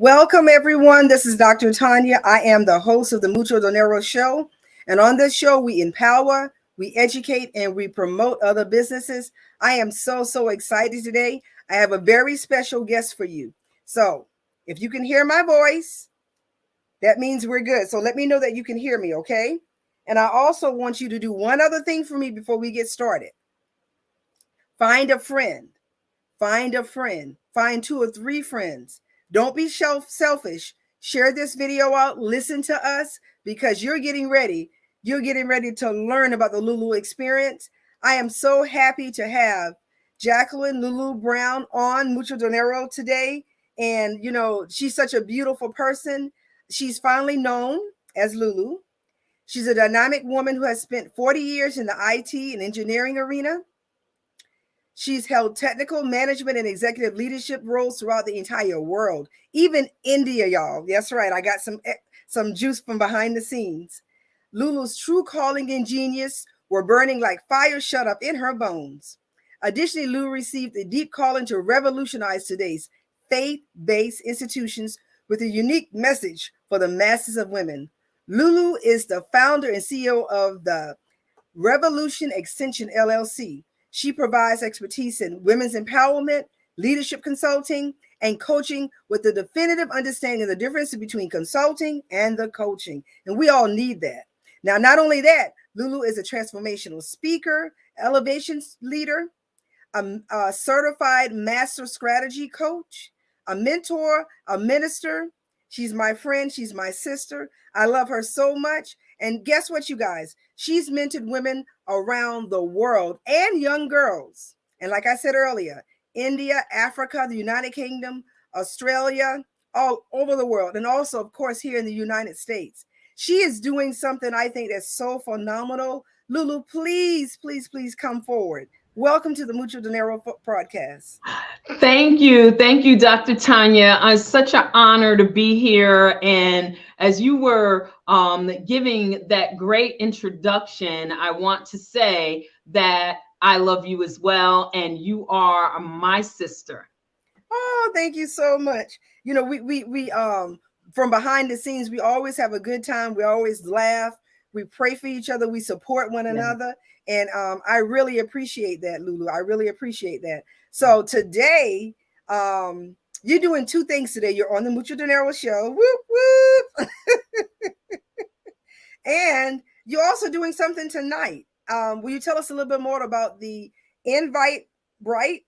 Welcome, everyone. This is Dr. Tanya. I am the host of the Mucho Dinero show. And on this show, we empower, we educate, and we promote other businesses. I am so excited today. I have a very special guest for you. So if you can hear my voice, that means we're good. So let me know that you can hear me, okay? And I also want you to do one other thing for me before we get started. Find a friend. Find a friend. Find 2 or 3 friends. Don't be selfish. Share this video out. Listen to us because you're getting ready. You're getting ready to learn about the Lulu experience. I am so happy to have Jacqueline Lulu Brown on Mucho Dinero today. And, you know, she's such a beautiful person. She's finally known as Lulu. She's a dynamic woman who has spent 40 years in the IT and engineering arena. She's held technical management and executive leadership roles throughout the entire world, even India, y'all. That's right. I got some juice from behind the scenes. Lulu's true calling and genius were burning like fire shut up in her bones. Additionally, Lulu received a deep calling to revolutionize today's faith-based institutions with a unique message for the masses of women. Lulu is the founder and CEO of the Revolution Extension LLC. She provides expertise in women's empowerment, leadership consulting, and coaching with the definitive understanding of the difference between consulting and the coaching. And we all need that. Now, not only that, Lulu is a transformational speaker, elevation leader, a certified master strategy coach, a mentor, a minister. She's my friend. She's my sister. I love her so much. And guess what, you guys? She's mentored women around the world and young girls. And like I said earlier, India, Africa, the United Kingdom, Australia, all over the world. And also, of course, here in the United States. She is doing something I think that's so phenomenal. Lulu, please come forward. Welcome to the Mucho Dinero podcast. Thank you. Thank you, Dr. Tanya. It's such an honor to be here. And as you were giving that great introduction, I want to say that I love you as well. And you are my sister. Oh, thank you so much. You know, we from behind the scenes, we always have a good time. We always laugh. We pray for each other. We support one another. And I really appreciate that, Lulu. I really appreciate that. So today, you're doing 2 things today. You're on the Mucho Dinero show. Whoop, whoop. And you're also doing something tonight. Will you tell us a little bit more about the Invite Bright?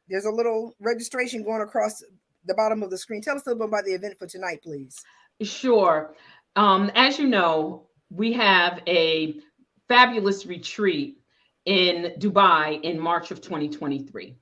There's a little registration going across the bottom of the screen. Tell us a little bit about the event for tonight, please. Sure. As you know, we have a fabulous retreat in Dubai in March of 2023.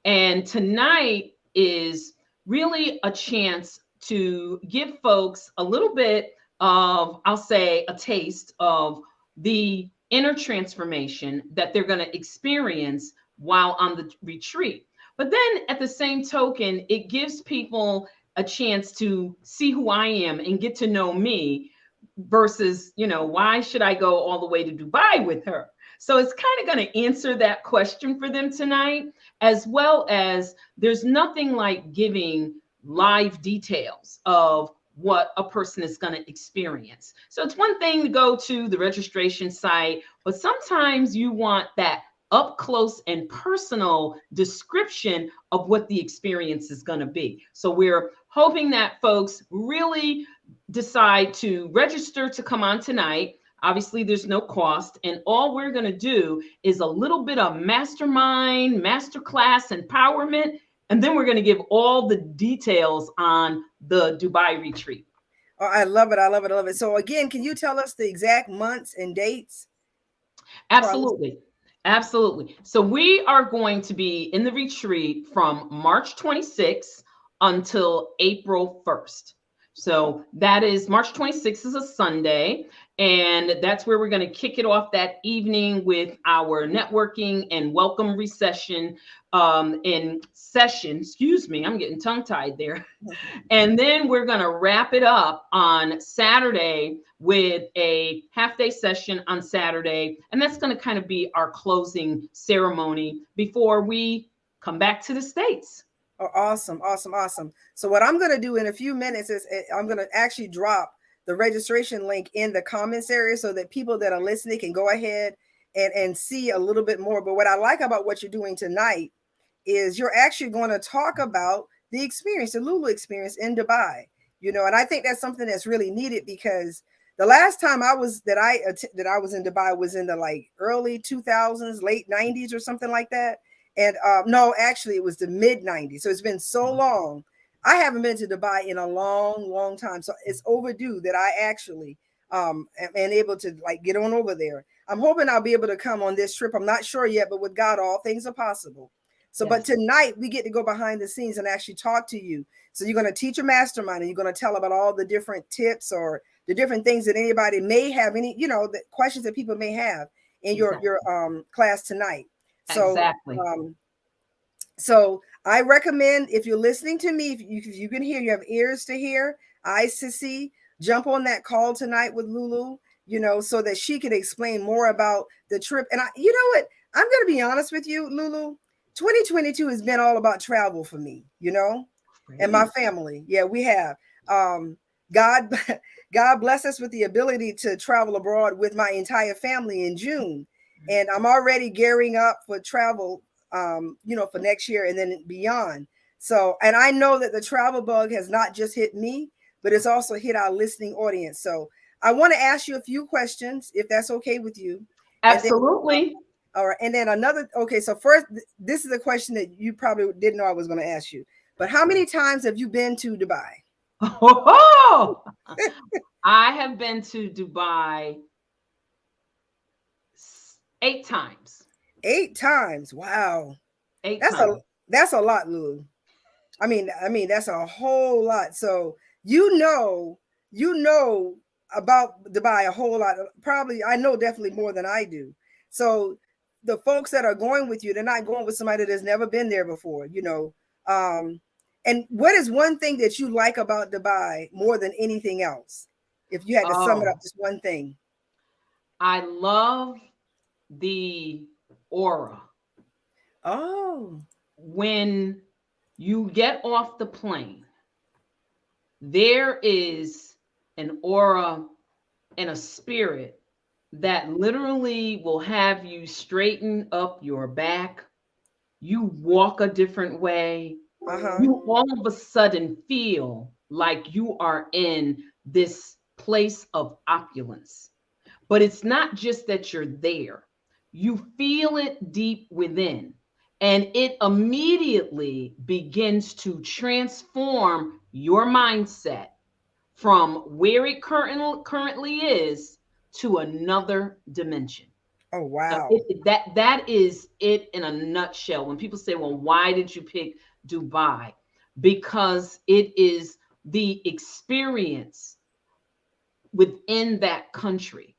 And tonight is really a chance to give folks a little bit of, I'll say, a taste of the inner transformation that they're going to experience while on the retreat. But then at the same token, it gives people a chance to see who I am and get to know me versus, you know, why should I go all the way to Dubai with her? So it's kind of going to answer that question for them tonight, as well as there's nothing like giving live details of what a person is going to experience. So it's one thing to go to the registration site, but sometimes you want that up close and personal description of what the experience is going to be. So we're hoping that folks really decide to register to come on tonight. Obviously, there's no cost. And all we're going to do is a little bit of mastermind, masterclass, empowerment. And then we're going to give all the details on the Dubai retreat. Oh, I love it. I love it. I love it. So again, can you tell us the exact months and dates? Absolutely. Absolutely. So we are going to be in the retreat from March 26th until April 1st. So that is March 26th is a Sunday. And that's where we're going to kick it off that evening with our networking and welcome recession in session. Excuse me, I'm getting tongue tied there. And then we're going to wrap it up on Saturday with a half-day session on Saturday. And that's going to kind of be our closing ceremony before we come back to the States. Oh, awesome, awesome, awesome. So what I'm going to do in a few minutes is I'm going to actually drop the registration link in the comments area so that people that are listening can go ahead and see a little bit more. But what I like about what you're doing tonight is you're actually going to talk about the experience, the Lulu experience in Dubai. And I think that's something that's really needed because the last time that I was in Dubai was in the like early 2000s, late 90s or something like that. And no, actually, it was the mid 90s. So it's been so long. I haven't been to Dubai in a long, long time. So it's overdue that I actually am able to like get on over there. I'm hoping I'll be able to come on this trip. I'm not sure yet, but with God, all things are possible. So, but Yes, tonight we get to go behind the scenes and actually talk to you. So you're going to teach a mastermind and you're going to tell about all the different tips or the different things that anybody may have, the questions that people may have in your exactly. class tonight. So Exactly. um, so I recommend if you're listening to me, if you can hear, you have ears to hear, eyes to see, jump on that call tonight with Lulu, so that she can explain more about the trip. And you know what? I'm going to be honest with you, Lulu. 2022 has been all about travel for me, and my Great. family. Yeah, we have. Um, God, God bless us with the ability to travel abroad with my entire family in June, and I'm already gearing up for travel, for next year and then beyond. So, and I know that the travel bug has not just hit me, but it's also hit our listening audience. So, I want to ask you a few questions, if that's okay with you, and then. Absolutely. All right, and then another. Okay, so first, this is a question that you probably didn't know I was going to ask you. But how many times have you been to Dubai? Oh, I have been to Dubai 8 times. 8 times. Wow, Eight that's a times. that's a lot, Lou. I mean that's a whole lot. So you know about Dubai a whole lot. Probably I know definitely more than I do. So the folks that are going with you, they're not going with somebody that's never been there before. Um, and what is one thing that you like about Dubai more than anything else? If you had to sum it up, Oh, just one thing. I love the aura. Oh, When you get off the plane, there is an aura and a spirit that literally will have you straighten up your back. You walk a different way. uh-huh. You all of a sudden feel like you are in this place of opulence. But it's not just that you're there, you feel it deep within. And it immediately begins to transform your mindset from where it currently is to another dimension. Oh, wow. That is it in a nutshell. When people say, "Well, why did you pick Dubai?" Because it is the experience within that country,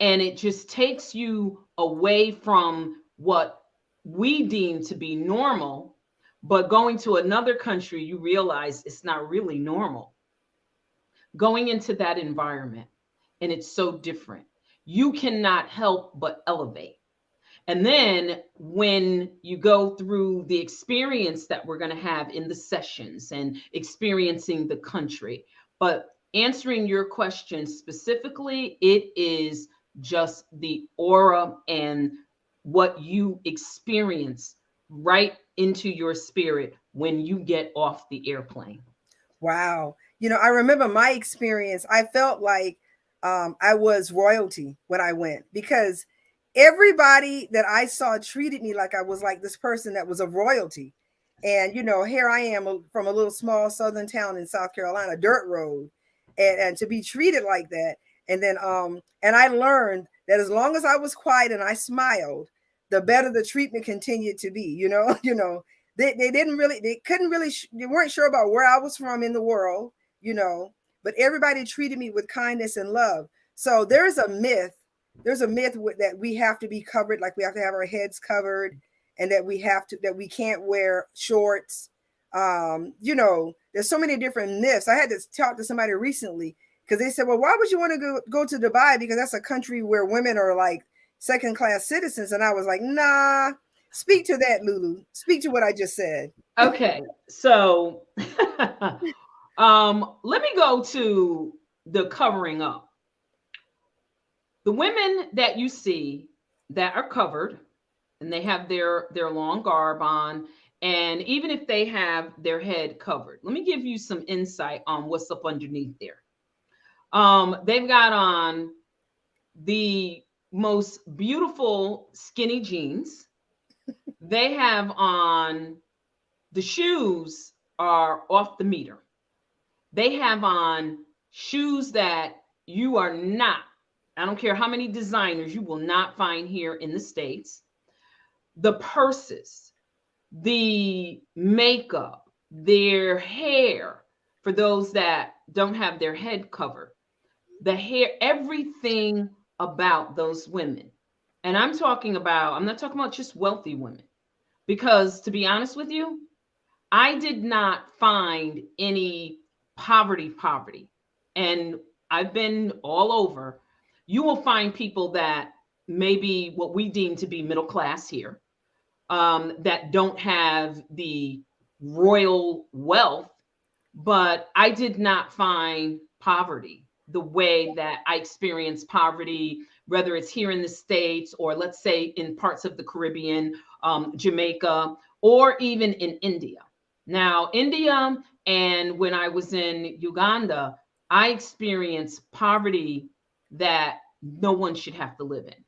and it just takes you away from what we deem to be normal. But going to another country, you realize it's not really normal. Going into that environment, and it's so different. You cannot help but elevate. And then when you go through the experience that we're going to have in the sessions and experiencing the country, but answering your question specifically, it is just the aura and what you experience right into your spirit when you get off the airplane. Wow. I remember my experience. I felt like I was royalty when I went because everybody that I saw treated me like I was like this person that was of royalty. And, here I am from a little small southern town in South Carolina, dirt road, and to be treated like that. And then, and I learned that as long as I was quiet and I smiled, the better the treatment continued to be, they didn't really, they couldn't really, they weren't sure about where I was from in the world, you know, but everybody treated me with kindness and love. So there's a myth that we have to be covered, like we have to have our heads covered, and that we can't wear shorts. There's so many different myths. I had to talk to somebody recently because they said, well, why would you want to go to Dubai? Because that's a country where women are like second class citizens. And I was like, nah, speak to that, Lulu. Speak to what I just said. Okay, so let me go to the covering up. The women that you see that are covered and they have their long garb on, and even if they have their head covered, let me give you some insight on what's up underneath there. They've got on the most beautiful skinny jeans. They have on the shoes are off the meter. They have on shoes that you are not, I don't care how many designers, you will not find here in the States. The purses, the makeup, their hair, for those that don't have their head covered, the hair, everything about those women. And I'm not talking about just wealthy women, because to be honest with you, I did not find any poverty. And I've been all over. You will find people that maybe what we deem to be middle class here, that don't have the royal wealth, but I did not find poverty the way that I experienced poverty, whether it's here in the States or let's say in parts of the Caribbean, Jamaica, or even in India. Now, India, and when I was in Uganda, I experienced poverty that no one should have to live in.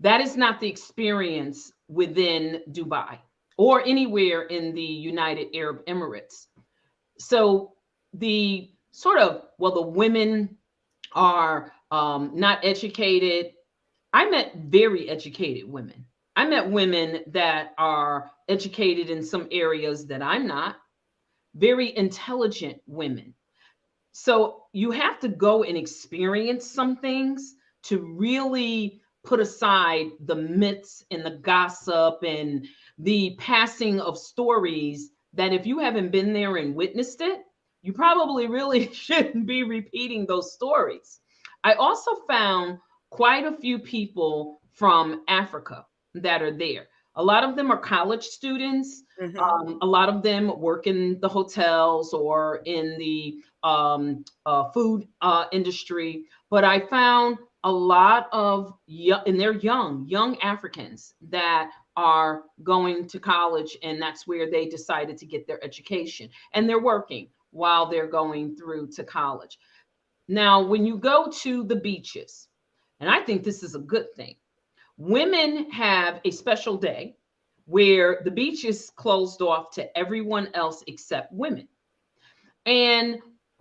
That is not the experience within Dubai or anywhere in the United Arab Emirates. So the sort of, well, the women are not educated. I met very educated women. I met women that are educated in some areas that I'm not, very intelligent women. So you have to go and experience some things to really put aside the myths and the gossip and the passing of stories that if you haven't been there and witnessed it, you probably really shouldn't be repeating those stories. I also found quite a few people from Africa that are there. A lot of them are college students. A lot of them work in the hotels or in the food industry. But I found a lot of and they're young Africans that are going to college, and that's where they decided to get their education. And they're working while they're going through to college. Now, when you go to the beaches, and I think this is a good thing, women have a special day where the beach is closed off to everyone else except women. And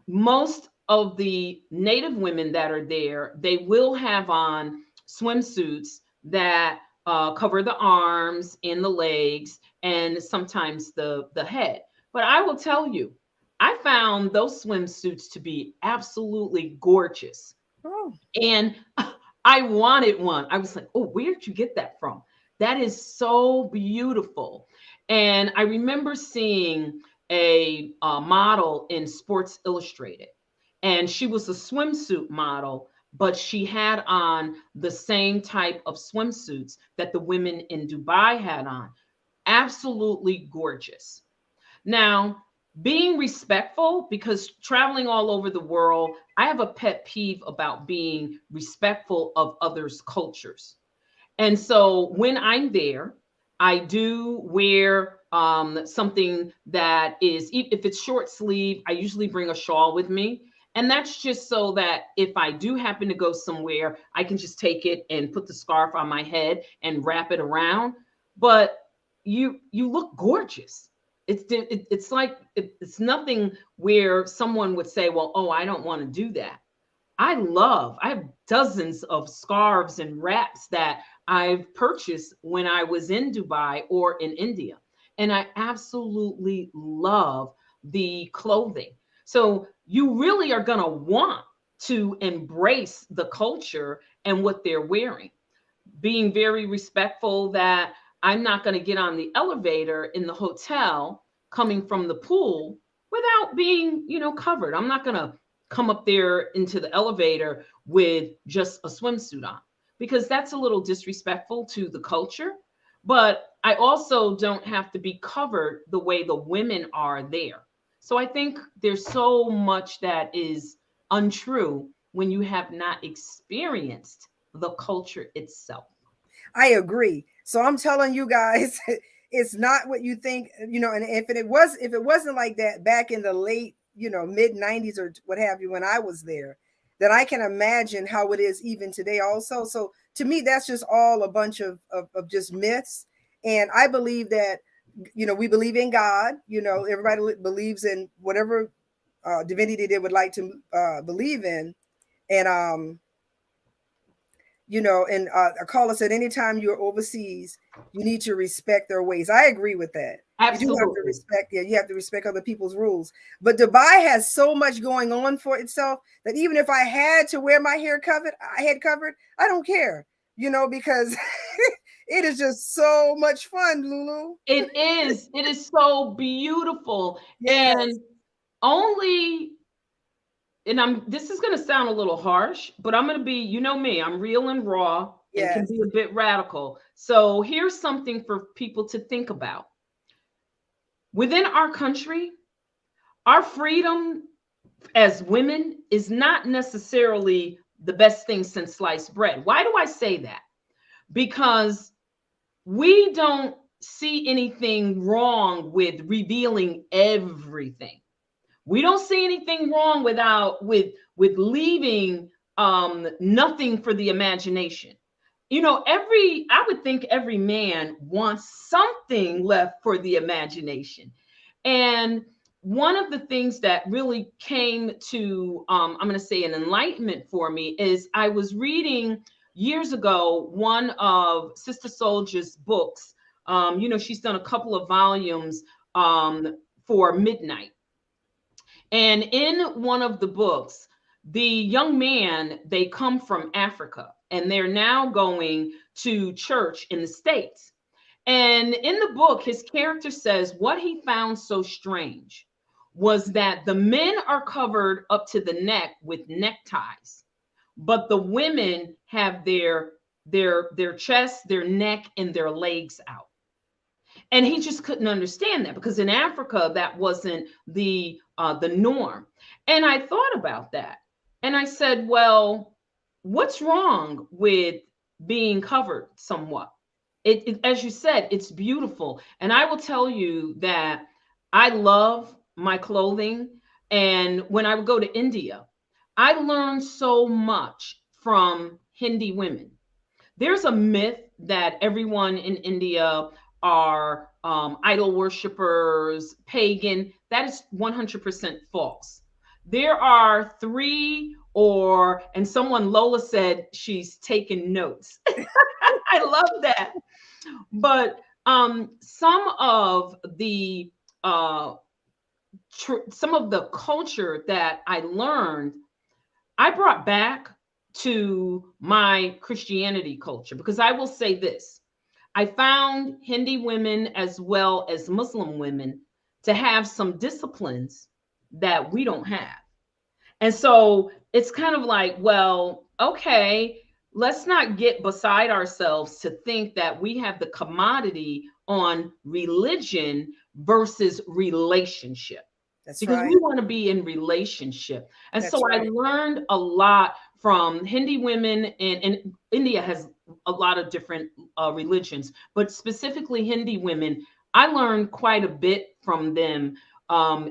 most of the native women that are there, they will have on swimsuits that cover the arms and the legs and sometimes the head. But I will tell you, I found those swimsuits to be absolutely gorgeous. Oh, And I wanted one. I was like, oh, where did you get that from? That is so beautiful. And I remember seeing a model in Sports Illustrated, and she was a swimsuit model, but she had on the same type of swimsuits that the women in Dubai had on. Absolutely gorgeous. Now, being respectful, because traveling all over the world, I have a pet peeve about being respectful of others' cultures. And so when I'm there, I do wear something that is, if it's short sleeve, I usually bring a shawl with me. And that's just so that if I do happen to go somewhere, I can just take it and put the scarf on my head and wrap it around. But you look gorgeous. It's like it's nothing where someone would say, well, oh, I don't want to do that. I have dozens of scarves and wraps that I've purchased when I was in Dubai or in India. And I absolutely love the clothing. So you really are going to want to embrace the culture and what they're wearing, being very respectful that I'm not going to get on the elevator in the hotel coming from the pool without being, covered. I'm not going to come up there into the elevator with just a swimsuit on, because that's a little disrespectful to the culture. but I also don't have to be covered the way the women are there. So I think there's so much that is untrue when you have not experienced the culture itself. I agree. So I'm telling you guys, it's not what you think, and if it wasn't like that back in the late, mid 90s or what have you when I was there, then I can imagine how it is even today also. So to me, that's just all a bunch of just myths. And I believe that, we believe in God, everybody believes in whatever divinity they would like to believe in. And and call us at any time you're overseas, you need to respect their ways. I agree with that. You do have to Absolutely. respect, yeah, you have to respect other people's rules. But Dubai has so much going on for itself that even if I had to wear my head covered, I don't care, because it is just so much fun, Lulu. It is. It is so beautiful. Yes, And only, and I'm this is going to sound a little harsh, but I'm going to be, you know me, I'm real and raw and can yes, be a bit radical. So here's something for people to think about. Within our country, our freedom as women is not necessarily the best thing since sliced bread. Why do I say that? Because we don't see anything wrong with revealing everything. We don't see anything wrong with leaving nothing for the imagination. I would think every man wants something left for the imagination. And one of the things that really came to, I'm going to say, an enlightenment for me is I was reading years ago one of Sister Soldier's books. She's done a couple of volumes for Midnight. And in one of the books, the young man, they come from Africa and they're now going to church in the States. And in the book, his character says what he found so strange was that the men are covered up to the neck with neckties, but the women have their chest, their neck, and their legs out. And he just couldn't understand that because in Africa that wasn't the norm. And I thought about that, and I said, well, what's wrong with being covered somewhat? As you said, it's beautiful. And I will tell you that I love my clothing. And when I would go to India, I learned so much from Hindi women. There's a myth that everyone in India are idol worshippers, pagan. That is 100% false. There are three, and someone, Lola said she's taking notes. I love that. But uh, some of the culture that I learned, I brought back to my Christianity culture, because I will say this: I found Hindi women as well as Muslim women to have some disciplines that we don't have. And so it's kind of like, well, okay, let's not get beside ourselves to think that we have the commodity on religion versus relationship, that's because right. we want to be in relationship. And so That's I right. learned a lot from Hindi women, and India has a lot of different religions, but specifically Hindi women. I learned quite a bit from them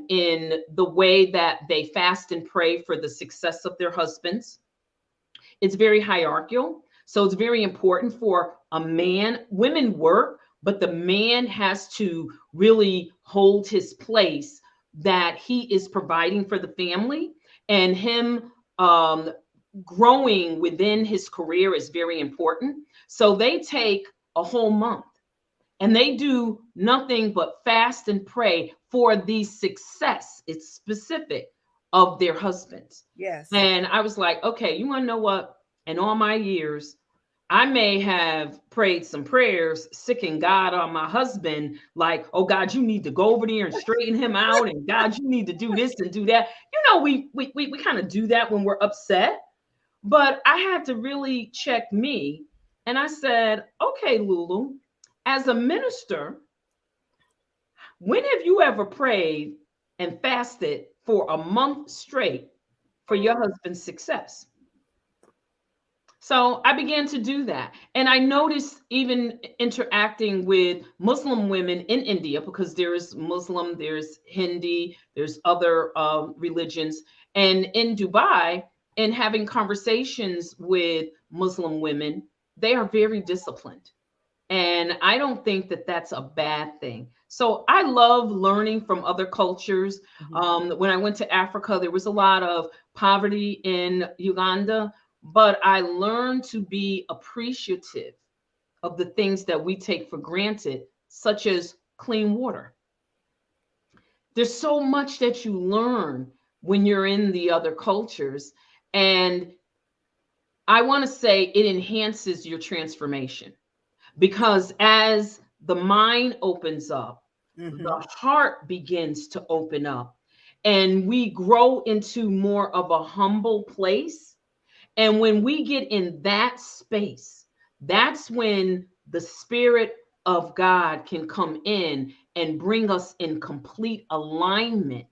in the way that they fast and pray for the success of their husbands. It's very hierarchical. So it's very important for a man. Women work, but the man has to really hold his place, that he is providing for the family, and him growing within his career is very important. So they take a whole month and they do nothing but fast and pray for the success, it's specific, of their husbands. Yes. And I was like, okay, you want to know what? In all my years, I may have prayed some prayers, sicking God on my husband, like, oh God, you need to go over there and straighten him out, and God, you need to do this and do that. We kind of do that when we're upset. But I had to really check me. And I said, okay, Lulu, As a minister, when have you ever prayed and fasted for a month straight for your husband's success? So I began to do that. And I noticed, even interacting with Muslim women in India, because there's Muslim, there's Hindi, there's other religions. And in Dubai, and having conversations with Muslim women, they are very disciplined. And I don't think that that's a bad thing. So I love learning from other cultures. When I went to Africa, there was a lot of poverty in Uganda, but I learned to be appreciative of the things that we take for granted, such as clean water. There's so much that you learn when you're in the other cultures. And I want to say it enhances your transformation. Because as the mind opens up, the heart begins to open up, and we grow into more of a humble place. And when we get in that space, that's when the Spirit of God can come in and bring us in complete alignment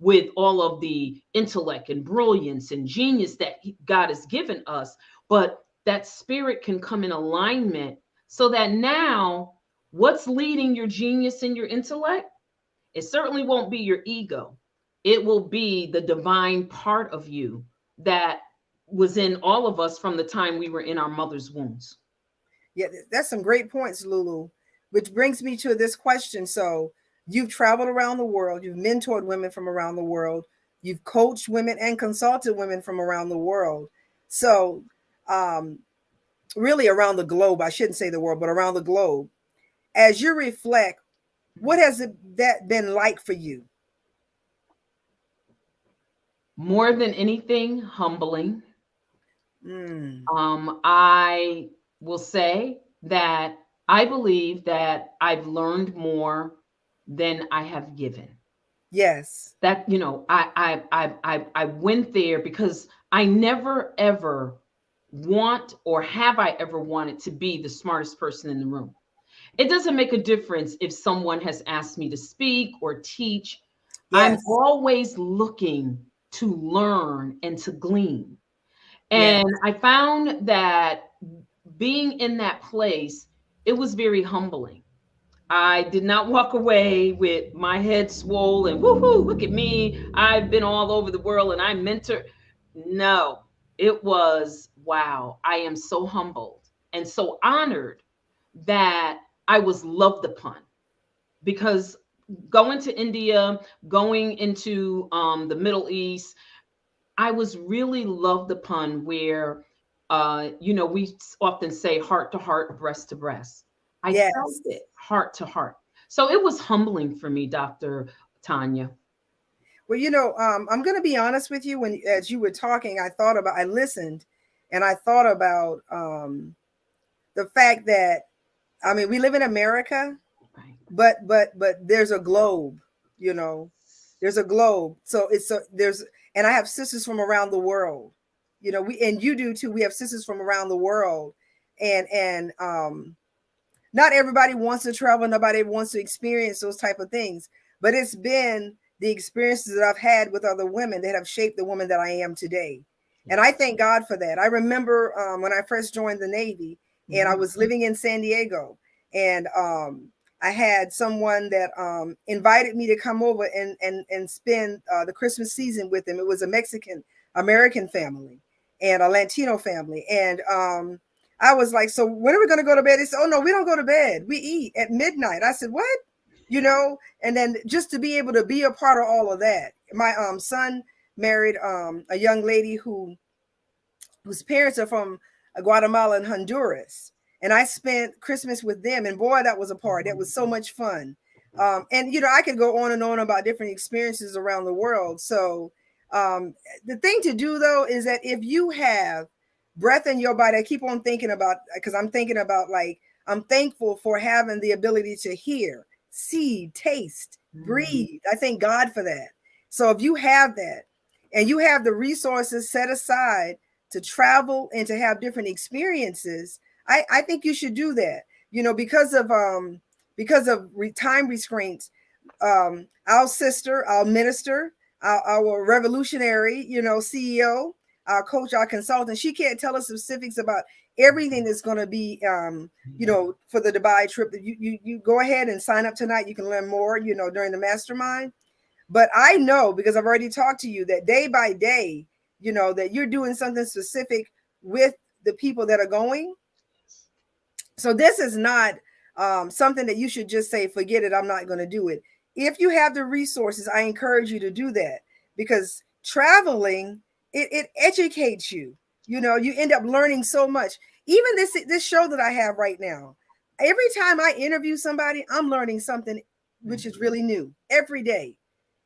with all of the intellect and brilliance and genius that God has given us. But that spirit can come in alignment so that now what's leading your genius and your intellect? It certainly won't be your ego. It will be the divine part of you that was in all of us from the time we were in our mother's wombs. Yeah, that's some great points, Lulu, which brings me to this question. So you've traveled around the world, you've mentored women from around the world, you've coached women and consulted women from around the world. So really around the globe, I shouldn't say the world, but around the globe. As you reflect, what has that been like for you? More than anything, humbling. Mm. I will say that I believe that I've learned more than I have given. Yes. That, I went there because I never ever want, or have I ever wanted to be the smartest person in the room. It doesn't make a difference if someone has asked me to speak or teach. I'm Yes. always looking to learn and to glean. Yes. And I found that being in that place, it was very humbling. I did not walk away with my head swollen. Woohoo, look at me. I've been all over the world and I mentor. No, it was wow. I am so humbled and so honored that I was loved upon, because going to India, going into the Middle East, I was really loved upon where, we often say heart to heart, breast to breast. I felt Yes. it heart to heart. So it was humbling for me, Dr. Tanya. Well, I'm going to be honest with you. When as you were talking, I listened, and I thought about the fact that, I mean, we live in America, Right. but there's a globe, there's a globe. So and I have sisters from around the world, and you do too. We have sisters from around the world, and not everybody wants to travel. Nobody wants to experience those type of things, but it's been the experiences that I've had with other women that have shaped the woman that I am today. And I thank God for that. I remember when I first joined the Navy, and I was living in San Diego, and I had someone that invited me to come over and spend the Christmas season with them. It was a Mexican American family and a Latino family. And I was like, so when are we going to go to bed? They said, oh, no, we don't go to bed. We eat at midnight. I said, what? And then just to be able to be a part of all of that. My son married a young lady whose parents are from Guatemala and Honduras. And I spent Christmas with them. And boy, that was a party. That was so much fun. And, I could go on and on about different experiences around the world. So the thing to do, though, is that if you have breath in your body, I keep on thinking about, because I'm thinking about, like, I'm thankful for having the ability to hear, see, taste, breathe. I thank God for that. So if you have that and you have the resources set aside to travel and to have different experiences, I think you should do that. because of time restraints, our sister, our minister, our revolutionary, CEO, our coach, our consultant, she can't tell us specifics about everything that's going to be, for the Dubai trip. You go ahead and sign up tonight. You can learn more, during the mastermind. But I know, because I've already talked to you, that day by day, that you're doing something specific with the people that are going. So this is not something that you should just say, forget it, I'm not going to do it. If you have the resources, I encourage you to do that, because traveling, it educates you. You end up learning so much. Even this show that I have right now, every time I interview somebody, I'm learning something which is really new every day.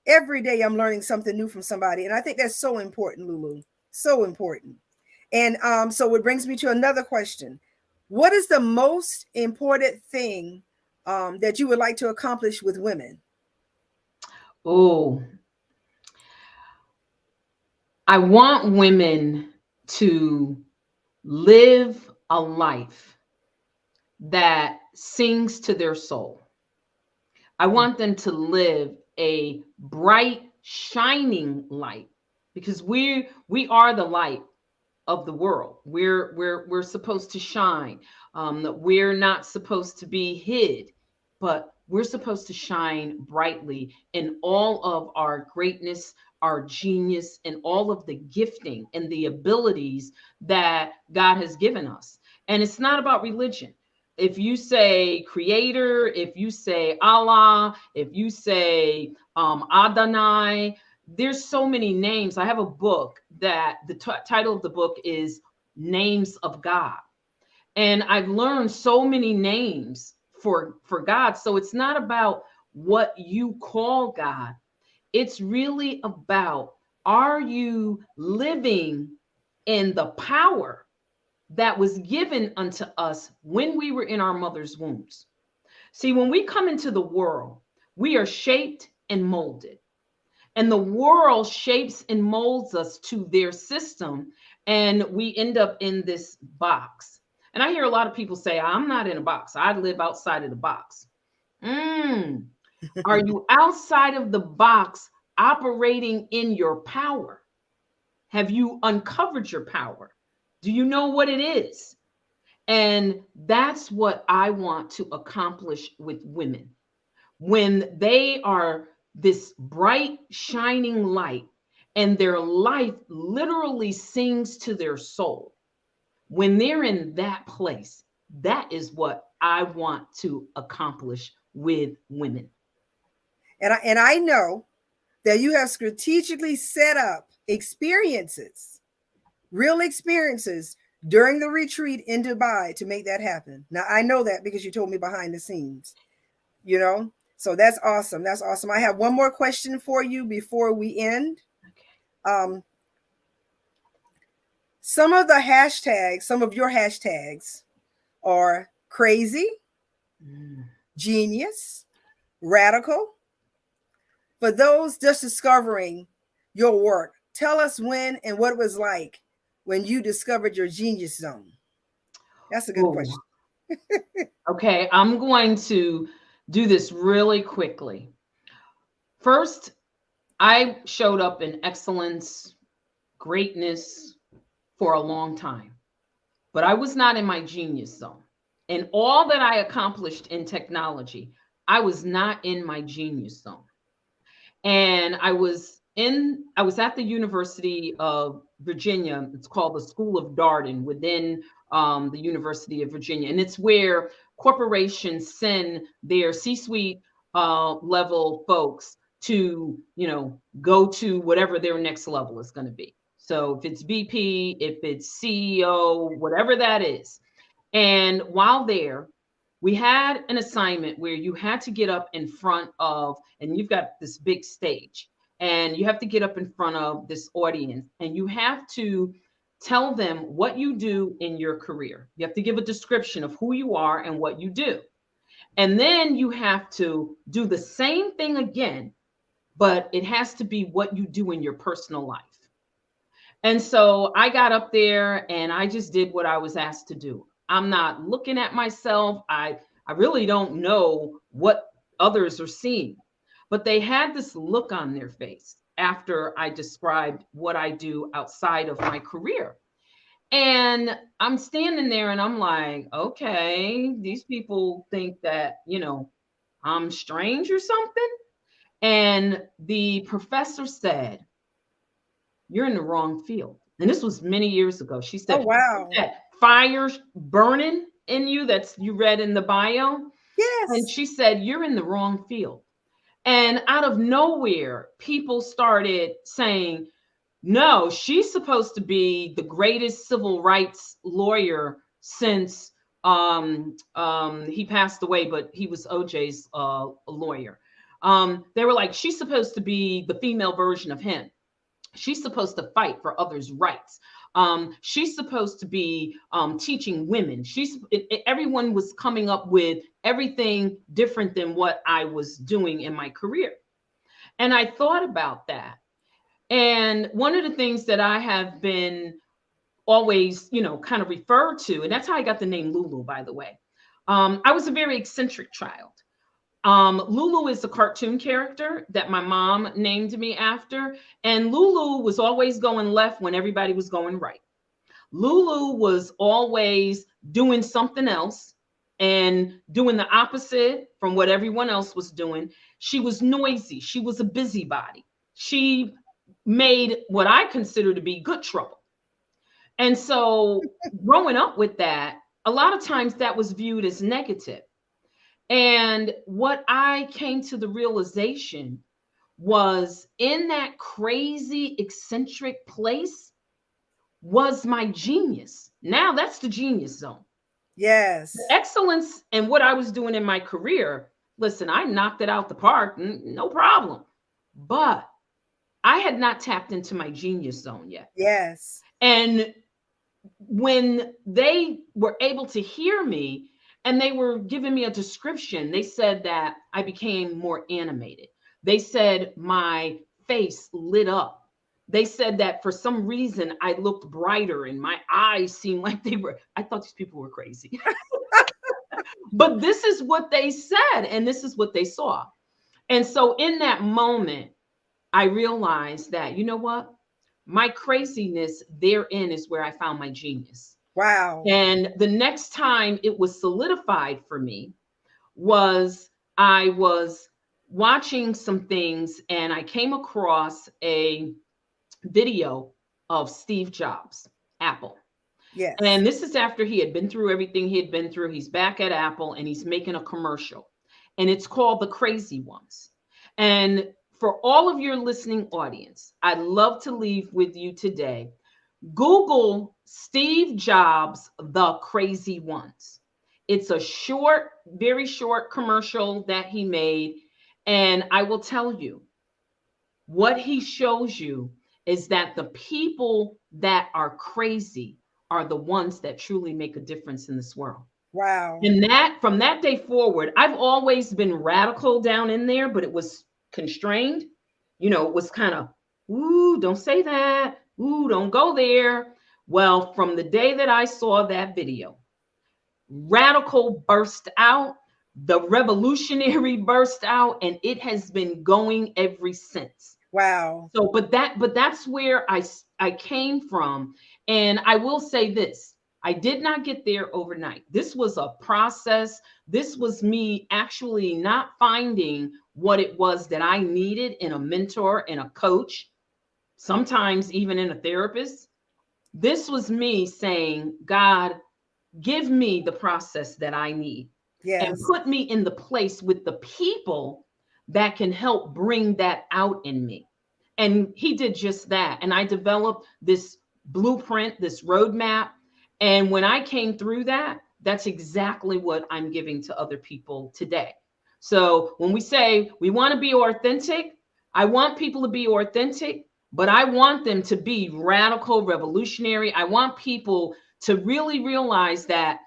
Every day I'm learning something new from somebody. And I think that's so important, Lulu. So important. And so it brings me to another question. What is the most important thing that you would like to accomplish with women? Oh, I want women to live a life that sings to their soul. I want them to live a bright, shining light, because we are the light of the world. We're supposed to shine. We're not supposed to be hid, but we're supposed to shine brightly in all of our greatness, our genius, and all of the gifting and the abilities that God has given us. And it's not about religion. If you say creator, if you say Allah, if you say Adonai, there's so many names. I have a book that the title of the book is Names of God. And I've learned so many names for God. So it's not about what you call God. It's really about, are you living in the power that was given unto us when we were in our mother's wombs? See, when we come into the world, we are shaped and molded. And the world shapes and molds us to their system, and we end up in this box. And I hear a lot of people say, I'm not in a box, I live outside of the box. Are you outside of the box operating in your power? Have you uncovered your power? Do you know what it is? And that's what I want to accomplish with women. When they are this bright, shining light, and their life literally sings to their soul, when they're in that place, that is what I want to accomplish with women. And I know that you have strategically set up experiences, real experiences, during the retreat in Dubai to make that happen. Now, I know that because you told me behind the scenes, So that's awesome. That's awesome. I have one more question for you before we end. Okay. Some of your hashtags are crazy, genius, radical. For those just discovering your work, tell us when and what it was like when you discovered your genius zone. That's a good question. Okay, I'm going to do this really quickly. First, I showed up in excellence, greatness for a long time, but I was not in my genius zone. And all that I accomplished in technology, I was not in my genius zone. And I was at the University of Virginia. It's called the School of Darden within the University of Virginia. And it's where corporations send their C-suite level folks to, go to whatever their next level is going to be. So if it's VP, if it's CEO, whatever that is. And while there, we had an assignment where you had to get up in front of, and you've got this big stage, and you have to get up in front of this audience, and you have to tell them what you do in your career. You have to give a description of who you are and what you do. And then you have to do the same thing again, but it has to be what you do in your personal life. And so I got up there and I just did what I was asked to do. I'm not looking at myself. I really don't know what others are seeing. But they had this look on their face after I described what I do outside of my career. And I'm standing there and I'm like, okay, these people think that, I'm strange or something. And the professor said, you're in the wrong field. And this was many years ago. She Oh, said, wow. that fire burning in you that's you read in the bio. And Yes. she said, you're in the wrong field. And out of nowhere, people started saying, no, she's supposed to be the greatest civil rights lawyer since he passed away, but he was OJ's lawyer. They were like, she's supposed to be the female version of him. She's supposed to fight for others' rights. She's supposed to be teaching women. Everyone was coming up with everything different than what I was doing in my career. And I thought about that. And one of the things that I have been always, kind of referred to, and that's how I got the name Lulu, by the way. I was a very eccentric child. Lulu is a cartoon character that my mom named me after. And Lulu was always going left when everybody was going right. Lulu was always doing something else and doing the opposite from what everyone else was doing. She was noisy. She was a busybody. She made what I consider to be good trouble. And so growing up with that, a lot of times that was viewed as negative. And what I came to the realization was in that crazy, eccentric place was my genius. Now that's the genius zone. Yes. The excellence in what I was doing in my career, listen, I knocked it out the park, no problem. But I had not tapped into my genius zone yet. Yes. And when they were able to hear me and they were giving me a description, they said that I became more animated. They said my face lit up. They said that for some reason I looked brighter and my eyes seemed like I thought these people were crazy. But this is what they said and this is what they saw. And so in that moment, I realized that, you know what? My craziness therein is where I found my genius. Wow. And the next time it was solidified for me was I was watching some things and I came across a video of Steve Jobs, Apple. Yes. And this is after he had been through everything he had been through. He's back at Apple and he's making a commercial. And it's called The Crazy Ones. And for all of your listening audience, I'd love to leave with you today. Google Steve Jobs, The Crazy Ones. It's a short, very short commercial that he made. And I will tell you, what he shows you is that the people that are crazy are the ones that truly make a difference in this world. Wow. And that from that day forward, I've always been radical down in there, but it was constrained. It was kind of, ooh, don't say that. Ooh, don't go there. Well, from the day that I saw that video, radical burst out, the revolutionary burst out, and it has been going ever since. Wow. So, but that's where I came from. And I will say this, I did not get there overnight. This was a process. This was me actually not finding what it was that I needed in a mentor and a coach, sometimes even in a therapist. This was me saying, God, give me the process that I need. Yes. And put me in the place with the people that can help bring that out in me. And he did just that. And I developed this blueprint, this roadmap. And when I came through that, that's exactly what I'm giving to other people today. So when we say we want to be authentic, I want people to be authentic, but I want them to be radical, revolutionary. I want people to really realize that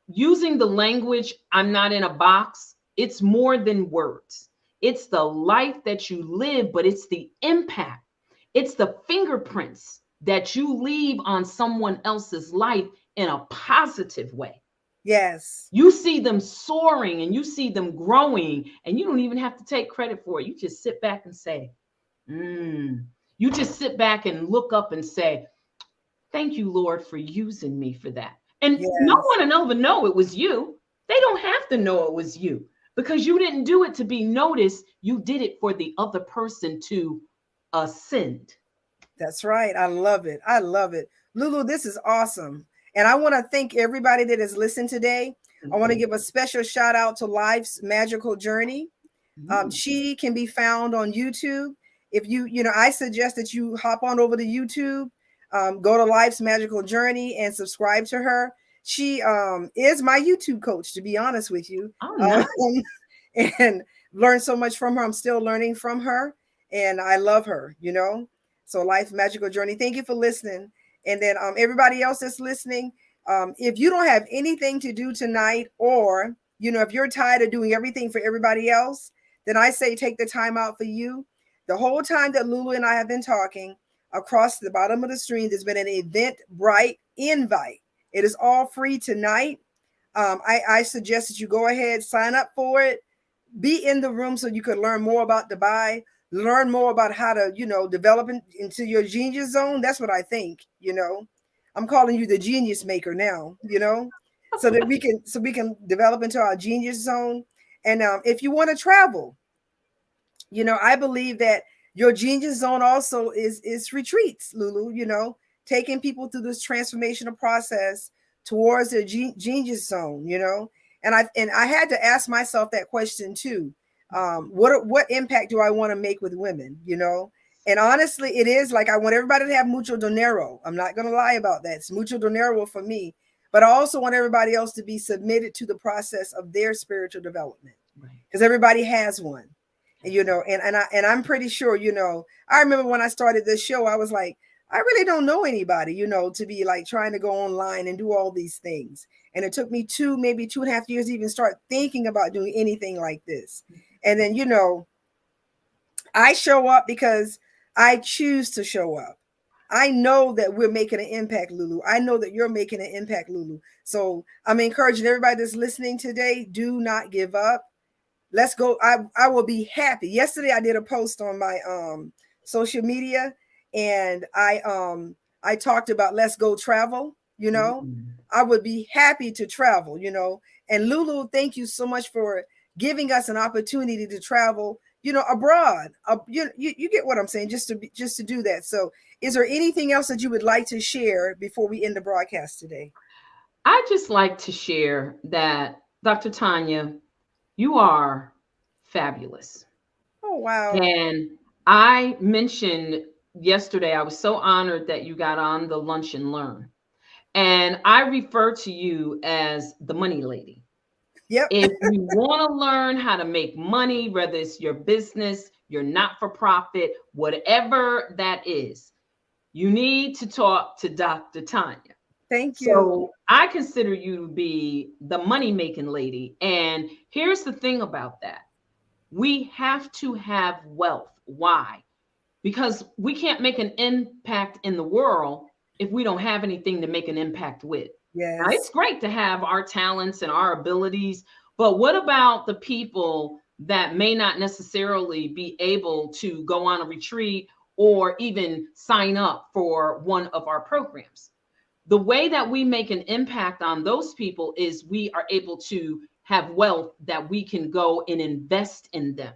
using the language, I'm not in a box, it's more than words. It's the life that you live, but it's the impact. It's the fingerprints that you leave on someone else's life in a positive way. Yes. You see them soaring and you see them growing, and you don't even have to take credit for it. You just sit back and say, mm. You just sit back and look up and say, thank you, Lord, for using me for that. And no Yes. one will ever know it was you. They don't have to know it was you because you didn't do it to be noticed. You did it for the other person to ascend. That's right. I love it. I love it. Lulu, this is awesome. And I want to thank everybody that has listened today. I Thank want to you. give a special shout out to Life's Magical Journey. Mm. She can be found on YouTube. If I suggest that you hop on over to YouTube, go to Life's Magical Journey and subscribe to her. She is my YouTube coach, to be honest with you, Oh, nice. and learn so much from her. I'm still learning from her, and I love her. So Life's Magical Journey. Thank you for listening. And then everybody else that's listening, if you don't have anything to do tonight, or if you're tired of doing everything for everybody else, then I say take the time out for you. The whole time that Lulu and I have been talking, across the bottom of the screen, there's been an Eventbrite invite. It is all free tonight. I suggest that you go ahead, sign up for it, be in the room so you could learn more about Dubai, learn more about how to, develop into your genius zone. That's what I think. I'm calling you the genius maker now, so we can develop into our genius zone. And if you want to travel, I believe that your genius zone also is retreats, Lulu, taking people through this transformational process towards their genius zone. And I had to ask myself that question too. What impact do I want to make with women? And honestly, it is like I want everybody to have mucho dinero. I'm not going to lie about that. It's mucho dinero for me, but I also want everybody else to be submitted to the process of their spiritual development, because everybody has one. And I'm pretty sure, I remember when I started this show, I was like, I really don't know anybody, to be like trying to go online and do all these things. And it took me maybe 2.5 years to even start thinking about doing anything like this. And then, I show up because I choose to show up. I know that we're making an impact, Lulu. I know that you're making an impact, Lulu. So I'm encouraging everybody that's listening today, do not give up. Let's go. I will be happy. Yesterday I did a post on my social media, and I talked about let's go travel. I would be happy to travel. And Lulu, thank you so much for giving us an opportunity to travel, abroad. You get what I'm saying, just to do that. So is there anything else that you would like to share before we end the broadcast today? I just like to share that, Dr. Tanya, you are fabulous. Oh, wow. And I mentioned yesterday, I was so honored that you got on the Lunch and Learn. And I refer to you as the money lady. Yep. If you want to learn how to make money, whether it's your business, your not-for-profit, whatever that is, you need to talk to Dr. Tanya. Thank you. So I consider you to be the money-making lady. And here's the thing about that. We have to have wealth. Why? Because we can't make an impact in the world if we don't have anything to make an impact with. Yes. Now, it's great to have our talents and our abilities, but what about the people that may not necessarily be able to go on a retreat or even sign up for one of our programs? The way that we make an impact on those people is we are able to have wealth that we can go and invest in them.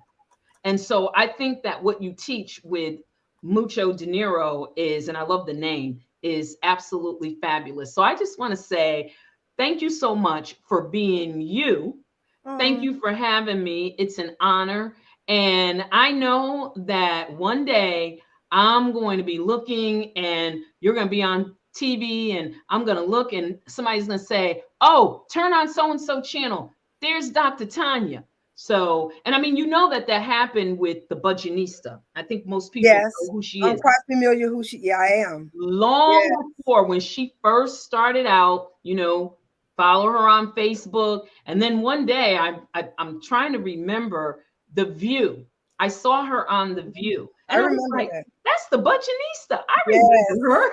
And so I think that what you teach with Mucho Dinero is, and I love the name, is absolutely fabulous. So I just want to say thank you so much for being you. Thank you for having me. It's an honor. And I know that one day I'm going to be looking and you're going to be on TV and I'm going to look and somebody's going to say, oh, turn on so-and-so channel. There's Dr. Tanya. So, and I mean, that happened with the Budgetnista. I think most people know who she is. I'm quite familiar who she, I am. Long before when she first started out, follow her on Facebook. And then one day I'm trying to remember The View. I saw her on The View. And I was like, that's the Budgetnista. I remember her.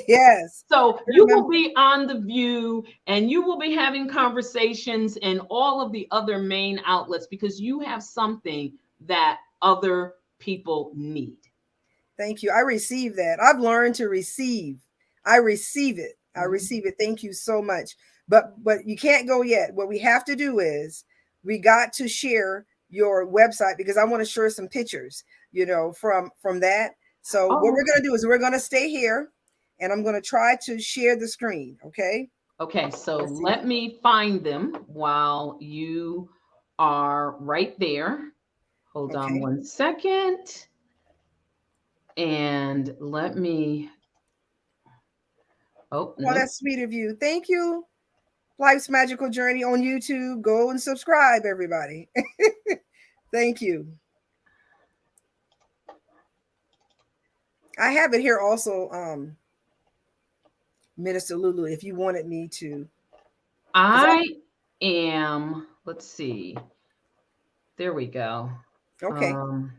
Yes. So I you will remember. be on The View and you will be having conversations in all of the other main outlets because you have something that other people need. Thank you. I receive that. I've learned to receive. I receive it. I Mhm. receive it. Thank you so much. But you can't go yet. What we have to do is we got to share your website because I want to share some pictures, from that. So what Oh, we're going okay. to do is we're going to stay here and I'm going to try to share the screen, okay? Okay, so Let's see. let me find them while you are right there. Hold on Okay. 1 second. And let me, oh, Oh, nope. that's sweet of you. Thank you. Life's Magical Journey on YouTube. Go and subscribe, everybody. Thank you. I have it here also, Minister Lulu, if you wanted me to, because I am, let's see. There we go. okay, Um,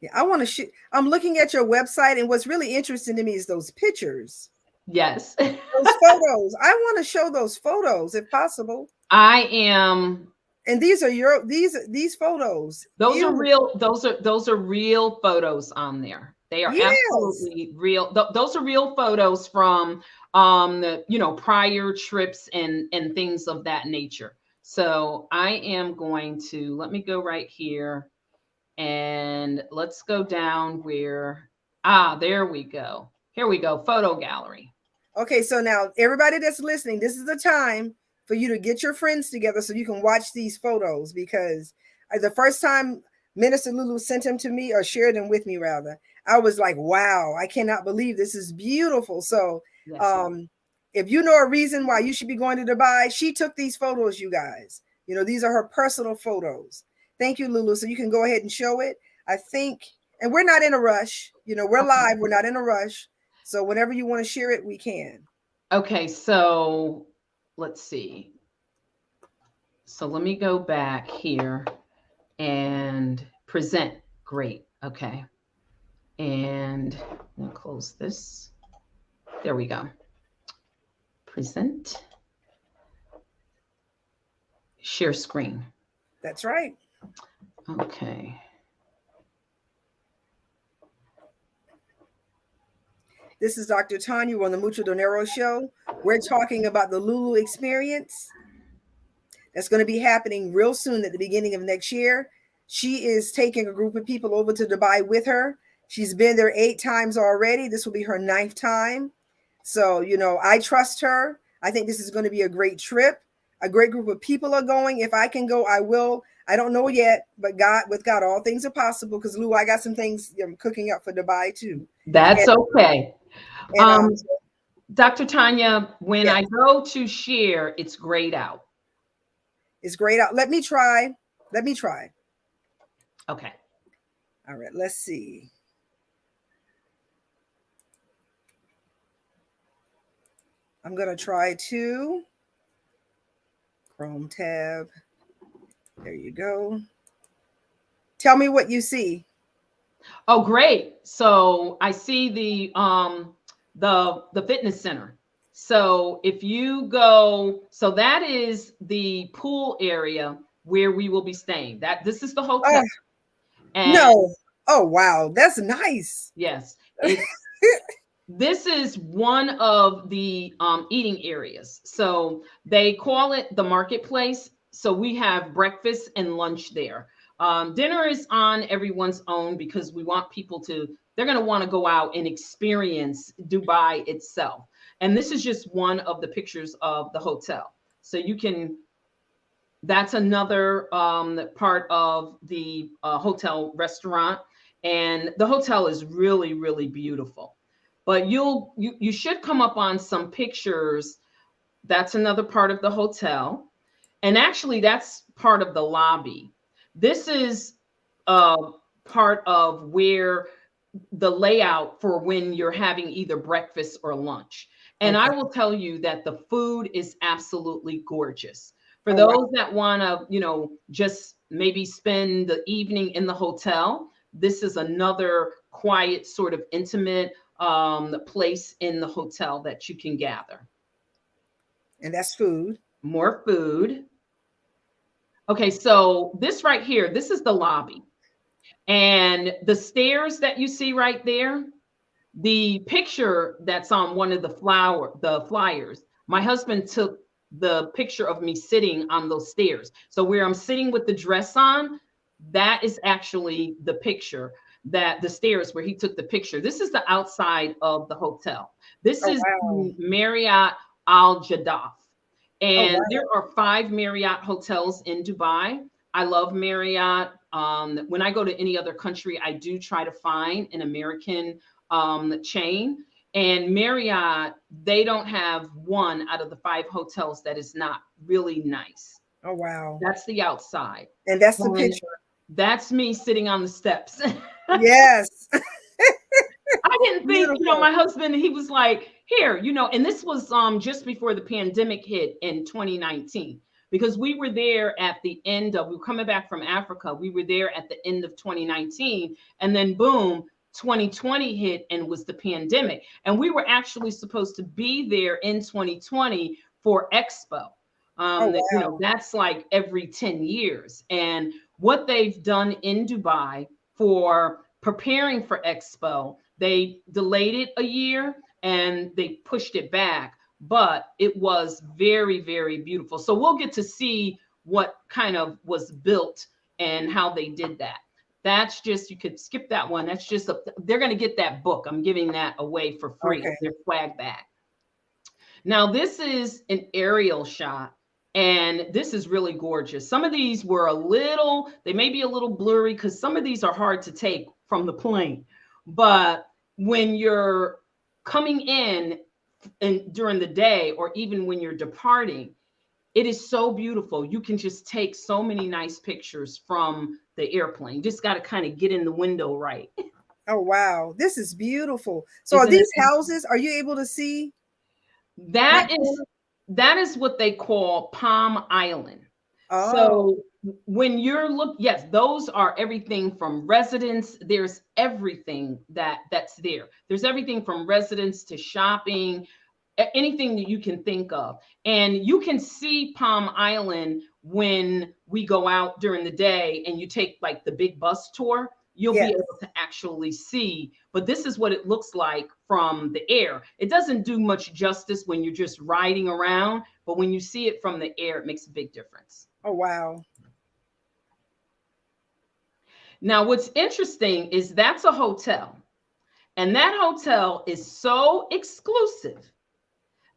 yeah, I want to. I'm looking at your website, and what's really interesting to me is those pictures, yes. those photos. I want to show those photos if possible. I am, And these are these photos. those are Beautiful. real, those are real photos on there. They are Yes. absolutely real. Those are real photos from the, prior trips and things of that nature. So I am going to, let me go right here and let's go down where, there we go. Here we go, photo gallery. Okay, so now everybody that's listening, this is the time for you to get your friends together so you can watch these photos because the first time Minister Lulu sent them to me or shared them with me rather, I was like, wow, I cannot believe this is beautiful. So Yes. um if you know a reason why you should be going to Dubai, she took these photos, you guys. These are her personal photos. Thank you, Lulu. So you can go ahead and show it. I think, and we're not in a rush. We're Okay. live, we're not in a rush. So whenever you want to share it, we can. Okay, so let's see. So let me go back here and present. Great. Okay. And we'll close this. There we go. Present. Share screen. That's right. Okay. This is Dr. Tanya. We're on the Mucho Dinero show. We're talking about the Lulu experience that's going to be happening real soon at the beginning of next year. She is taking a group of people over to Dubai with her. She's been there 8 times already. This will be her 9th time. So, I trust her. I think this is going to be a great trip. A great group of people are going. If I can go, I will. I don't know yet, but with God, all things are possible. Because Lou, I got some things cooking up for Dubai too. That's And okay. and Um, Dr. Tanya, when yes, I go to share, it's grayed out. it's great out. Let me try. Let me try. Okay. All right, let's see. I'm gonna try to Chrome tab. There you go. Tell me what you see. Oh, great. So I see the fitness center. So if you go, so that is the pool area where we will be staying. That this is the hotel. Oh And no. Oh wow, that's nice. yes, it's this is one of the eating areas. So they call it the marketplace. So we have breakfast and lunch there. Dinner is on everyone's own because we want people to, they're going to want to go out and experience Dubai itself. And this is just one of the pictures of the hotel. So you can, that's another part of the hotel restaurant. And the hotel is really, really beautiful. But you should come up on some pictures. That's another part of the hotel. And actually, that's part of the lobby. This is uh, part of where the layout for when you're having either breakfast or lunch. And I Okay. will tell you that the food is absolutely gorgeous. For Oh wow. those that want to, just maybe spend the evening in the hotel, this is another quiet, sort of intimate place in the hotel that you can gather. And that's food. More food. Okay, so this right here, this is the lobby. And the stairs that you see right there, the picture that's on one of the flyers, my husband took the picture of me sitting on those stairs. So where I'm sitting with the dress on, that is actually the picture, that the stairs where he took the picture. This is the outside of the hotel. This Oh is wow. the Marriott Al Jadaf. Oh And wow. there are 5 Marriott hotels in Dubai. I love Marriott. When I go to any other country, I do try to find an American chain. And Marriott, they don't have one out of the 5 hotels that is not really nice. Oh wow. That's the outside. And that's the And picture. that's me sitting on the steps. Yes. I didn't think, Beautiful. my husband, he was like, here, and this was just before the pandemic hit in 2019, because we were there at the end of, we were coming back from Africa. We were there at the end of 2019, and then boom, 2020 hit and was the pandemic. And we were actually supposed to be there in 2020 for Expo. Oh wow. That's like every 10 years. And what they've done in Dubai for preparing for Expo, they delayed it a year and they pushed it back, but it was very, very beautiful. So we'll get to see what kind of was built and how they did that. That's just, you could skip that one. That's just, they're going to get that book. I'm giving that away for free. Okay. Their swag bag. Now, this is an aerial shot, and this is really gorgeous. Some of these were they may be a little blurry because some of these are hard to take from the plane. But when you're coming in and during the day, or even when you're departing, it is so beautiful. You can just take so many nice pictures from the airplane. You just got to kind of get in the window right. Oh wow. This is beautiful. So are Isn't it? these houses, are you able to see that That is corner? that is what they call Palm Island. Oh, So when yes, those are everything from residents. There's everything that's there. There's everything from residents to shopping, anything that you can think of. And you can see Palm Island when we go out during the day and you take like the big bus tour. You'll be yes. able to actually see, but this is what it looks like from the air. It doesn't do much justice when you're just riding around, but when you see it from the air, it makes a big difference. Oh wow. Now, what's interesting is that's a hotel, and that hotel is so exclusive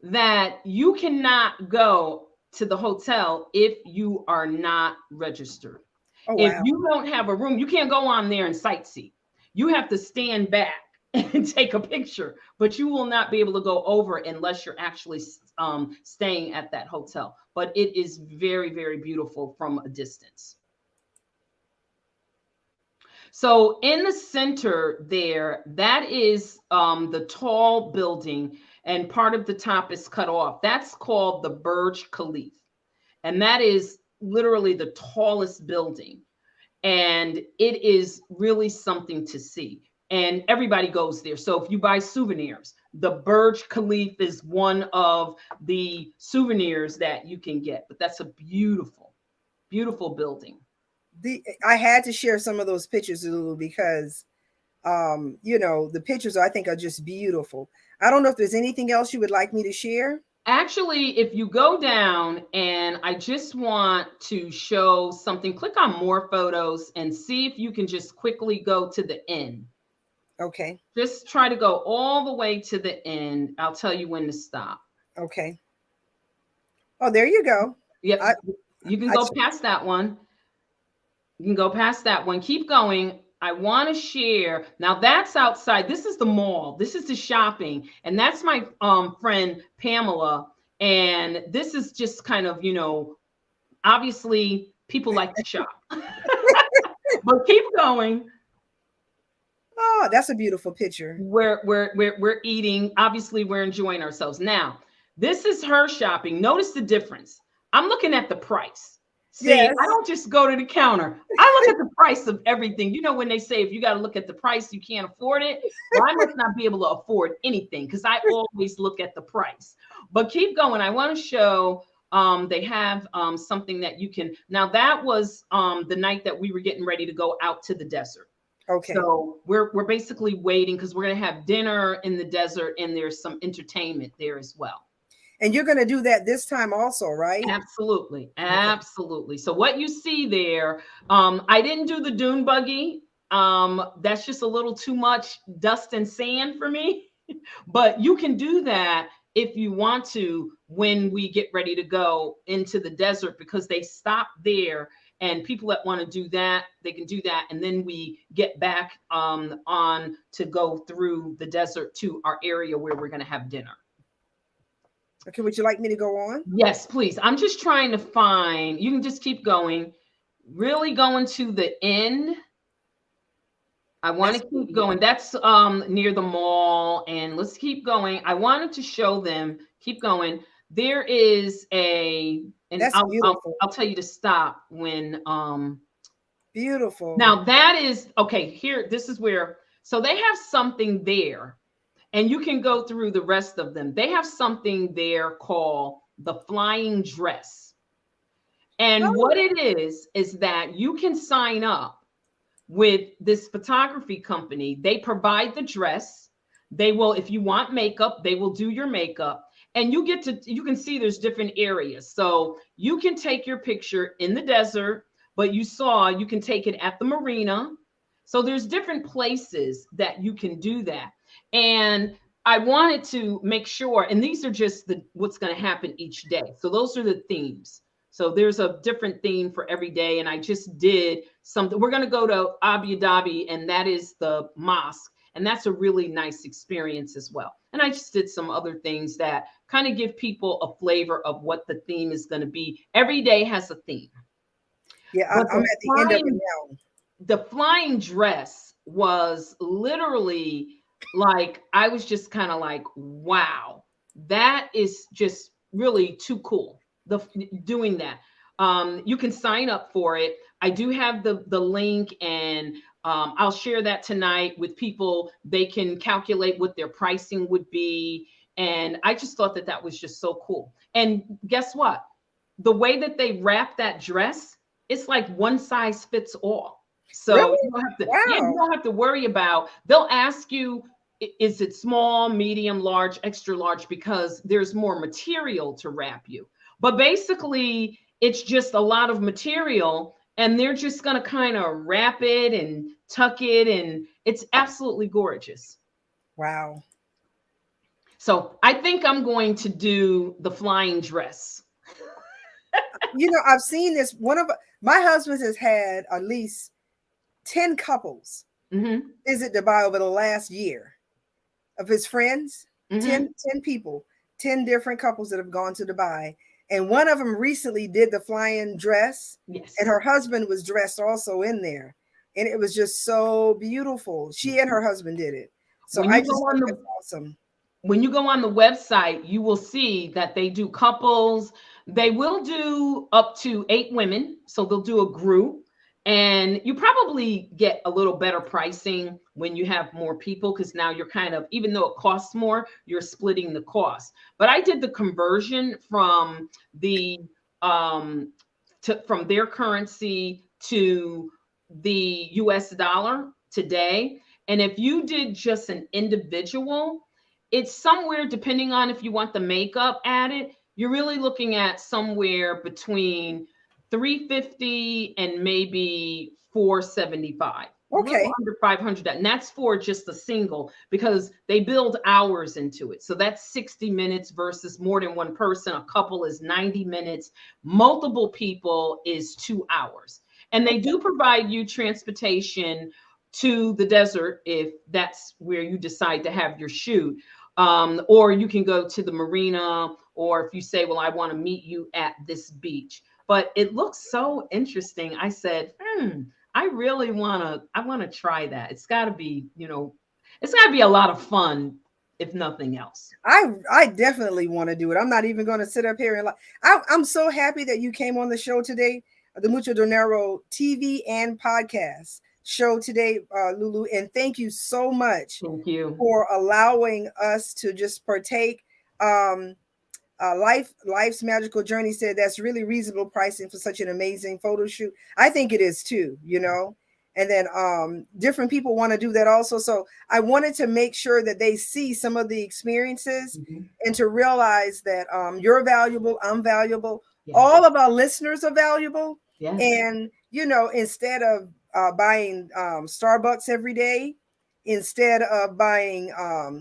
that you cannot go to the hotel if you are not registered. Oh If wow. you don't have a room, you can't go on there and sightsee. You have to stand back and take a picture, but you will not be able to go over unless you're actually staying at that hotel. But it is very, very beautiful from a distance. So in the center there, that is the tall building, and part of the top is cut off. That's called the Burj Khalifa. And that is literally the tallest building. And it is really something to see. And everybody goes there. So if you buy souvenirs, the Burj Khalifa is one of the souvenirs that you can get. But that's a beautiful, beautiful building. I had to share some of those pictures, Lulu, because the pictures I think are just beautiful. I don't know if there's anything else you would like me to share. Actually, if you go down, and I just want to show something, click on more photos and see if you can just quickly go to the end. Okay. Just try to go all the way to the end. I'll tell you when to stop. Okay. Oh, there you go. Yep. You can go past that one. You can go past that one. Keep going. I want to share. Now that's outside. This is the mall. This is the shopping. And that's my friend Pamela. And this is just kind of, obviously people like to shop. But keep going. Oh, that's a beautiful picture. We're eating. Obviously, we're enjoying ourselves. Now, this is her shopping. Notice the difference. I'm looking at the price. See, Yes. I don't just go to the counter. I look at the price of everything. You know, when they say if you got to look at the price, you can't afford it. Well, I must not be able to afford anything because I always look at the price. But keep going. I want to show they have something that you can. Now, that was the night that we were getting ready to go out to the desert. Okay. So we're basically waiting because we're going to have dinner in the desert and there's some entertainment there as well. And you're going to do that this time also, right? Absolutely. Okay. Absolutely. So what you see there, I didn't do the dune buggy. That's just a little too much dust and sand for me. But you can do that if you want to when we get ready to go into the desert because they stop there and people that want to do that they can do that and then we get back on to go through the desert to our area where we're going to have dinner. Okay, would you like me to go on? Yes, please. I'm just trying to find, you can just keep going, really going to the end. I want to keep going. That's near the mall, and let's keep going. I wanted to show them. Keep going. There is and That's beautiful. I'll tell you to stop when Beautiful. Now that is okay. Here, this is where. So they have something there, and you can go through the rest of them. They have something there called the flying dress, and what it is that you can sign up with this photography company. They provide the dress. They will, if you want makeup, they will do your makeup. And you can see there's different areas. So you can take your picture in the desert, but you can take it at the marina. So there's different places that you can do that. And I wanted to make sure, and these are just what's going to happen each day. So those are the themes. So there's a different theme for every day. And I just did something. We're going to go to Abu Dhabi, and that is the mosque. And that's a really nice experience as well. And I just did some other things that kind of give people a flavor of what the theme is going to be. Every day has a theme. Yeah, I'm at the end of it now. The flying dress was literally like, I was just kind of like, wow, that is just really too cool. Doing that. You can sign up for it. I do have the link, and I'll share that tonight with people. They can calculate what their pricing would be. And I just thought that was just so cool. And guess what? The way that they wrap that dress, it's like one size fits all. So Really? you don't have to, Wow. yeah, you don't have to worry about, they'll ask you, is it small, medium, large, extra large, because there's more material to wrap you. But basically, it's just a lot of material, and they're just going to kind of wrap it and tuck it, and it's absolutely gorgeous. Wow. So I think I'm going to do the flying dress. You know, I've seen this. One of my husband has had at least 10 couples visit Dubai over the last year of his friends, 10 people, 10 different couples that have gone to Dubai. And one of them recently did the flying dress. Yes. And her husband was dressed also in there. And it was just so beautiful. She and her husband did it. So I just think that's awesome. When you go on the website, you will see that they do couples. They will do up to 8 women. So they'll do a group. And you probably get a little better pricing when you have more people, because now you're kind of, even though it costs more, you're splitting the cost. But I did the conversion from from their currency to the US dollar today. And if you did just an individual, it's somewhere, depending on if you want the makeup added, you're really looking at somewhere between $350 and maybe $475. Okay. Under 500. And that's for just a single, because they build hours into it. So that's 60 minutes versus more than one person. A couple is 90 minutes. Multiple people is 2 hours. And they do provide you transportation to the desert if that's where you decide to have your shoot. Or you can go to the marina, or if you say, well, I want to meet you at this beach. But it looks so interesting. I said, I really want to try that. It's got to be, it's got to be a lot of fun, if nothing else. I definitely want to do it. I'm not even going to sit up here and I'm so happy that you came on the show today. the Mucho Dinero TV and podcast show today, Lulu. And thank you so much Thank you. for allowing us to just partake. Um, Life's Magical Journey said that's really reasonable pricing for such an amazing photo shoot. I think it is too, you know. And then different people want to do that also. So I wanted to make sure that they see some of the experiences Mhm. and to realize that you're valuable, I'm valuable, Yes. all of our listeners are valuable. Yes. And, you know, instead of buying Starbucks every day, instead of buying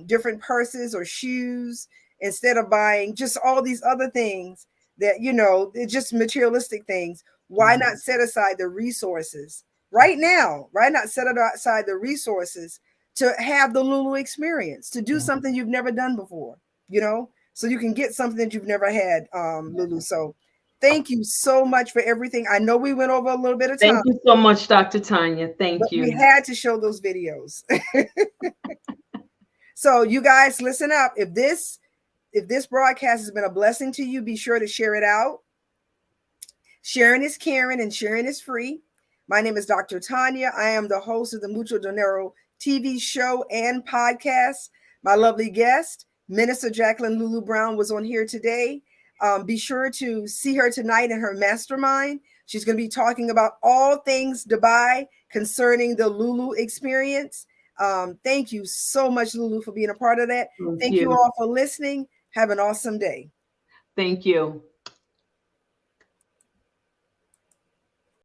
different purses or shoes, instead of buying just all these other things that, you know, it's just materialistic things, why Mhm. not set aside the resources right now, right? Not set aside the resources to have the Lulu experience, to do Yeah. something you've never done before, you know, so you can get something that you've never had, Lulu. Yeah. So thank you so much for everything. I know we went over a little bit of time, Thank you so much, Dr. Tanya. but Thank we you. had to show those videos. So you guys listen up. If this broadcast has been a blessing to you, be sure to share it out. Sharing is caring and sharing is free. My name is Dr. Tanya. I am the host of the Mucho Dinero TV show and podcast. My lovely guest, Minister Jacqueline Lulu Brown, was on here today. Be sure to see her tonight in her mastermind. She's going to be talking about all things Dubai concerning the Lulu experience. Thank you so much, Lulu, for being a part of that. Thank Thank you you. all for listening. Have an awesome day. Thank you.